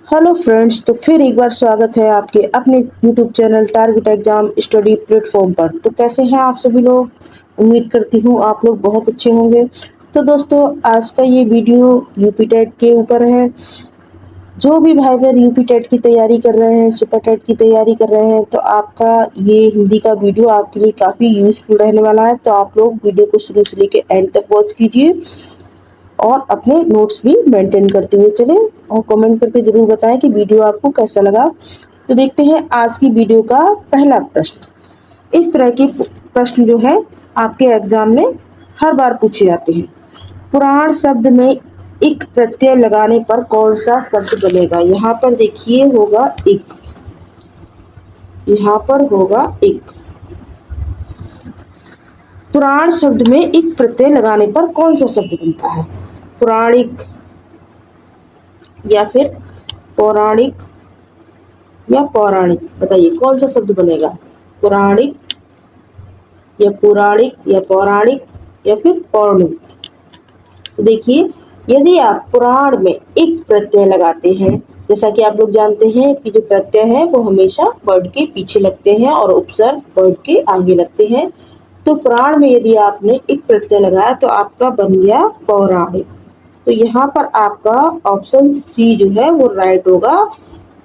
Hello friends, तो फिर एक बार स्वागत है आपके अपने YouTube channel target exam study platform पर। तो कैसे हैं आप सभी लोग? उम्मीद करती हूँ आप लोग बहुत अच्छे होंगे। तो दोस्तों, आज का ये वीडियो यूपी टेट के ऊपर है। जो भी भाई बहन यूपी टेट की तैयारी कर रहे हैं, सुपर टेट की तैयारी कर रहे हैं, तो आपका ये हिंदी का वीडियो आपके लिए काफ़ी यूजफुल रहने वाला है। तो आप लोग वीडियो को शुरू से लेकर एंड तक वॉच कीजिए और अपने नोट्स भी मेंटेन करते हुए चलें और कमेंट करके ज़रूर बताएं कि वीडियो आपको कैसा लगा। तो देखते हैं आज की वीडियो का पहला प्रश्न। इस तरह के प्रश्न जो है आपके एग्जाम में हर बार पूछे जाते हैं। पुराण शब्द में इक प्रत्यय लगाने पर कौन सा शब्द बनेगा? यहाँ पर देखिए होगा इक, यहाँ पर होगा इक। पुराण शब्द में इक प्रत्यय लगाने पर कौन सा शब्द बनता है? पुराणिक या फिर पौराणिक या पौराणिक? बताइए कौन सा शब्द बनेगा? पुराणिक या पौराणिक या पौराणिक या फिर पौराणिक? तो देखिए, यदि आप पुराण में एक प्रत्यय लगाते हैं, जैसा कि आप लोग जानते हैं कि जो प्रत्यय है वो हमेशा वर्ड के पीछे लगते हैं और उपसर्ग वर्ड के आगे लगते हैं। तो पुराण में यदि आपने एक प्रत्यय लगाया तो आपका बन गया पौराणिक। तो यहाँ पर आपका ऑप्शन सी जो है वो राइट होगा।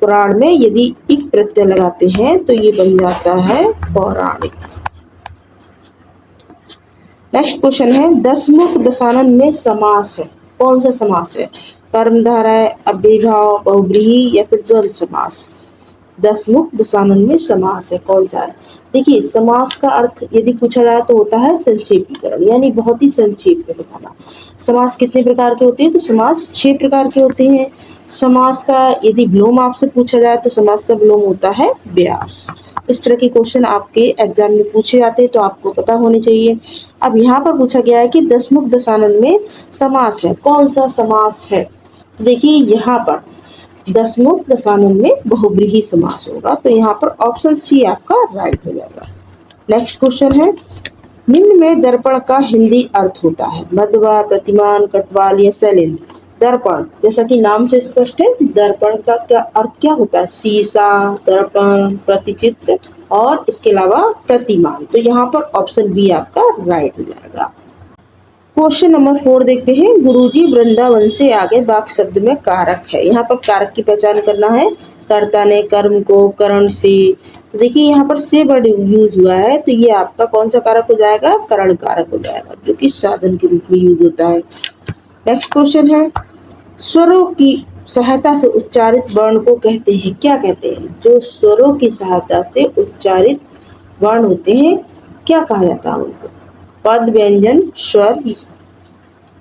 पुराण में यदि इक प्रत्यय लगाते हैं तो ये बन जाता है पौराणिक। नेक्स्ट क्वेश्चन है, दसमुख दशानन में समास है, कौन सा समास है? कर्मधारय, अव्ययीभाव, बहुव्रीहि या फिर द्वंद्व समास? दसमुख दशानन में समास है, कौन सा है? देखिए, समास का अर्थ यदि पूछा जाए तो होता है संक्षेपीकरण, यानी बहुत ही संक्षेप में बताना। समास कितने प्रकार के होते हैं? तो समास 6 प्रकार के होते हैं। समास का यदि विलोम आपसे पूछा जाए तो समास का विलोम होता है व्यास। इस तरह के क्वेश्चन आपके एग्जाम में पूछे जाते हैं तो आपको पता होने चाहिए। अब यहाँ पर पूछा गया है कि दसमुख दशानन में समास है, कौन सा समास है? तो देखिए, यहाँ पर दसमुख दशानन में बहुव्रीहि समास होगा, तो यहाँ पर ऑप्शन सी आपका राइट हो जाएगा। नेक्स्ट क्वेश्चन है, निम्न में दर्पण का हिंदी अर्थ होता है? मध्वा, प्रतिमान, कटवाल या शैलेंद्र? दर्पण, जैसा कि नाम से स्पष्ट है, दर्पण का क्या अर्थ क्या होता है? शीशा, दर्पण, प्रतिचित्र और इसके अलावा प्रतिमान। तो यहाँ पर ऑप्शन बी आपका राइट हो जाएगा। क्वेश्चन नंबर 4 देखते हैं, गुरुजी वृंदावन से आगे वाक शब्द में कारक है। यहाँ पर कारक की पहचान करना है। कर्ता ने कर्म को करण से, तो देखिए यहाँ पर से वर्ड यूज हुआ है, तो ये आपका कौन सा कारक हो जाएगा? करण कारक हो जाएगा, जो कि साधन के रूप में यूज होता है। नेक्स्ट क्वेश्चन है, स्वरों की सहायता से उच्चारित वर्ण को कहते हैं, क्या कहते हैं? जो स्वरों की सहायता से उच्चारित वर्ण होते हैं, क्या कहा जाता है उनको? पद, व्यंजन, स्वर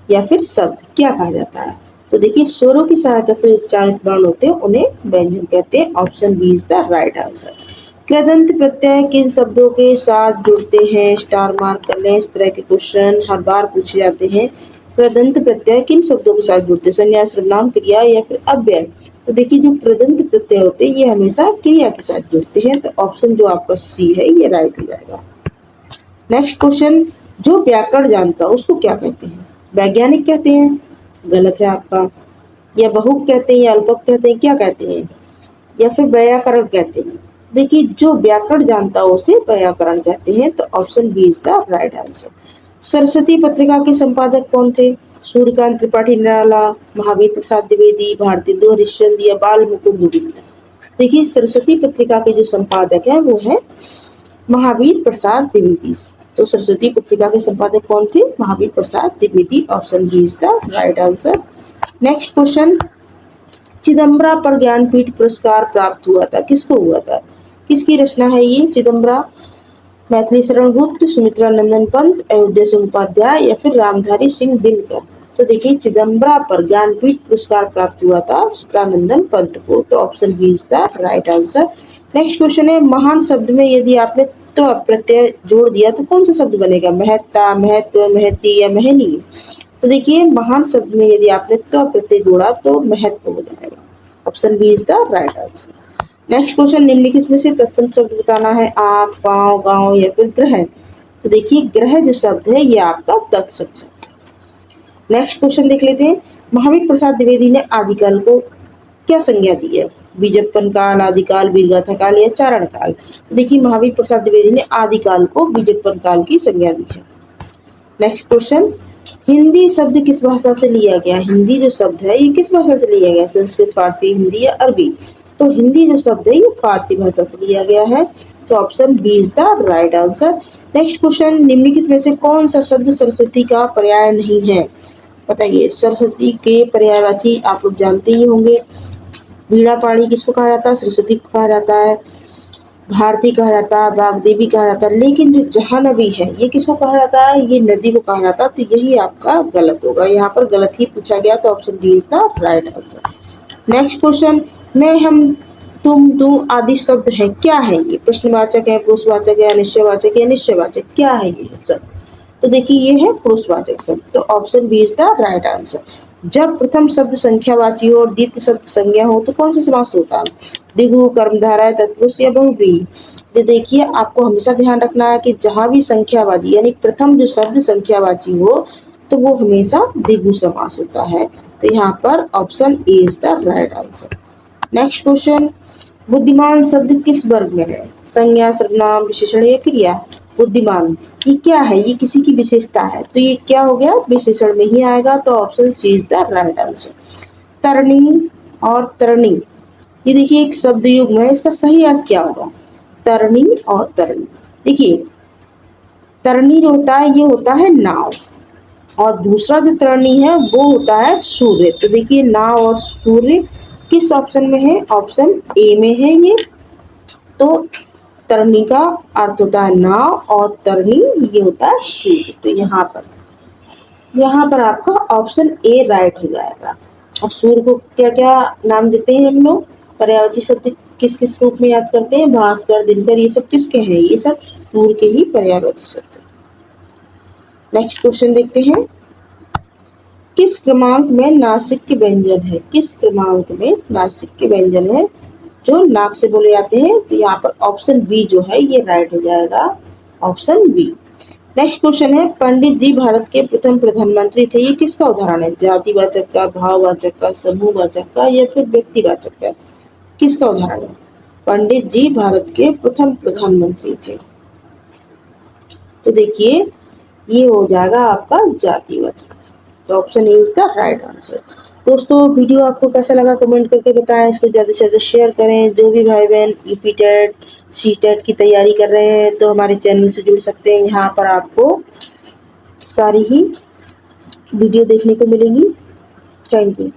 या फिर शब्द, क्या कहा जाता है? तो देखिए, स्वरों की सहायता से उच्चारित वर्ण होते हैं, उन्हें व्यंजन कहते हैं। Option B is the right answer. कृदंत प्रत्यय किन शब्दों के साथ जुड़ते हैं? स्टार मार्क कर लें। इस तरह के क्वेश्चन हर बार पूछे जाते हैं। कृदंत प्रत्यय किन शब्दों के साथ जुड़ते हैं? संज्ञा, सर्वनाम, क्रिया या फिर अव्यय? तो देखिए, जो कृदंत प्रत्यय होते हैं ये हमेशा क्रिया के साथ जुड़ते हैं, तो ऑप्शन जो आपका सी है ये राइट हो जाएगा। नेक्स्ट क्वेश्चन, जो व्याकरण जानता है उसको क्या कहते हैं? वैज्ञानिक कहते हैं, गलत है आपका। या बहुक कहते हैं या अल्पक कहते हैं, क्या कहते हैं? या फिर व्याकरण कहते हैं? देखिए, जो व्याकरण जानता है उसे व्याकरण कहते हैं, तो option B is the right answer. Saraswati पत्रिका के संपादक कौन थे? सूर्यकांत त्रिपाठी निराला, महावीर प्रसाद द्विवेदी, भारतेंदु हरिश्चंद्र या बाल मुकुंद गुप्ता? देखिए, सरस्वती पत्रिका के जो संपादक है वो है महावीर प्रसाद द्विवेदी। तो सरस्वती पत्रिका के संपादक कौन थे? Mahavir Prasad Dwivedi. Option B is the right answer. Next question, Chidambara पर ज्ञानपीठ पुरस्कार प्राप्त हुआ था, किसको हुआ था? किसकी रचना है ये चिदम्बरा? मैथिली शरण गुप्त, सुमित्रा नंदन पंत, अयोध्या सिंह उपाध्याय या फिर रामधारी सिंह दिनकर? तो देखिए, चिदम्बरा पर ज्ञानपीठ पुरस्कार प्राप्त हुआ था सुमित्रा नंदन पंत को, तो option B is the right answer. Next question है, महान शब्द में यदि आपने तो प्रत्यय जोड़ दिया तो कौन सा शब्द बनेगा? महत्ता, महत्व, महती या महनीय? तो देखिए, महान शब्द में यदि आपने तो प्रत्यय जोड़ा तो महत्व हो जाएगा। Option B is the right answer. Next question, निम्नलिखित में से तत्सम शब्द बताना है। आंख, पांव, गांव या फिर ग्रह? तो देखिए, ग्रह जो शब्द है ये आपका तत्सम शब्द। नेक्स्ट क्वेश्चन देख लेते हैं, महावीर प्रसाद द्विवेदी ने आदिकाल को क्या संज्ञा दी है? बीजप्पन काल, आदिकाल, वीरगाथा काल या चारण काल? तो देखिए महावीर प्रसाद द्विवेदी ने आदिकाल को बीजप्पन काल की संज्ञा दी है। नेक्स्ट क्वेश्चन, हिंदी शब्द किस भाषा से लिया गया? हिंदी जो शब्द है ये किस भाषा से लिया गया? संस्कृत, फारसी, हिंदी या अरबी? तो हिंदी जो शब्द है ये फारसी भाषा से लिया गया है। तो option B is the right answer. Next question, निम्नलिखित में से कौन सा शब्द सरस्वती का पर्याय नहीं है? बताइए। सरस्वती के पर्यायवाची आप लोग जानते ही होंगे। वीणा पाणी किसको कहा जाता है? सरस्वती को कहा जाता है। भारती कहा जाता है, वाग्देवी कहा जाता है, लेकिन जो जाह्नवी है ये किसको कहा जाता है? ये नदी को कहा जाता है। तो यही आपका गलत होगा, यहाँ पर गलत ही पूछा गया। तो option D is the right answer. Next question, मैं, हम, तुम, तू आदि शब्द है, क्या है ये? प्रश्नवाचक है, पुरुषवाचक है, अनिश्चयवाचक या निश्चयवाचक? क्या है ये शब्द? तो देखिए ये है पुरुषवाचक शब्द। तो option B is the right answer. जब प्रथम शब्द संख्यावाची हो और द्वितीय शब्द संज्ञा हो तो कौन सा समास होता है? द्विगु, कर्मधारय, तत्पुरुष या बहुव्रीहि? तो देखिए आपको हमेशा ध्यान रखना है कि जहां भी संख्यावाची यानी प्रथम जो शब्द संख्यावाची हो तो वो हमेशा द्विगु समास होता है। तो यहाँ पर option A is the right answer. Next question, बुद्धिमान शब्द किस वर्ग में है? संज्ञा, सर्वनाम, विशेषण या क्रिया? बुद्धिमान ये क्या है? ये किसी की विशेषता है, तो ये क्या हो गया? विशेषण में ही आएगा। तो option C is the right answer. तरणी और तरणी, ये देखिए एक शब्द युग्म है, इसका सही अर्थ क्या होगा? तरणी और तरणी। देखिए तरणी जो होता है ये होता है नाव, और दूसरा जो तरणी है वो होता है सूर्य। तो देखिए नाव और सूर्य किस ऑप्शन में है? ऑप्शन ए में है ये। तो तरणी का अर्थ होता है नाव और तरणी ये होता है सूर्य। तो यहाँ पर आपका ऑप्शन ए राइट हो जाएगा। और सूर्य को क्या क्या नाम देते हैं हम लोग? पर्यायवाची शब्द किस किस रूप में याद करते हैं? भास्कर, दिनकर, ये सब किसके हैं? ये सब सूर्य के ही पर्यायवाची शब्द। नेक्स्ट क्वेश्चन देखते हैं, किस क्रमांक में नासिक के व्यंजन है? किस क्रमांक में नासिक के व्यंजन है जो नाक से बोले जाते हैं? तो यहाँ पर ऑप्शन बी जो है ये राइट हो जाएगा, ऑप्शन बी। नेक्स्ट क्वेश्चन है, पंडित जी भारत के प्रथम प्रधानमंत्री थे, ये किसका उदाहरण है? जातिवाचक का, भाववाचक का, समूहवाचक का या फिर व्यक्तिवाचक का? किसका उदाहरण है? पंडित जी भारत के प्रथम प्रधानमंत्री थे। तो देखिए ये हो जाएगा आपका जातिवाचक। तो option A is the right answer. दोस्तों वीडियो आपको कैसा लगा कमेंट करके बताएं। इसको ज़्यादा से ज़्यादा शेयर करें। जो भी भाई बहन यूपी टेट, सी टेट की तैयारी कर रहे हैं तो हमारे चैनल से जुड़ सकते हैं। यहाँ पर आपको सारी ही वीडियो देखने को मिलेंगी। Thank you.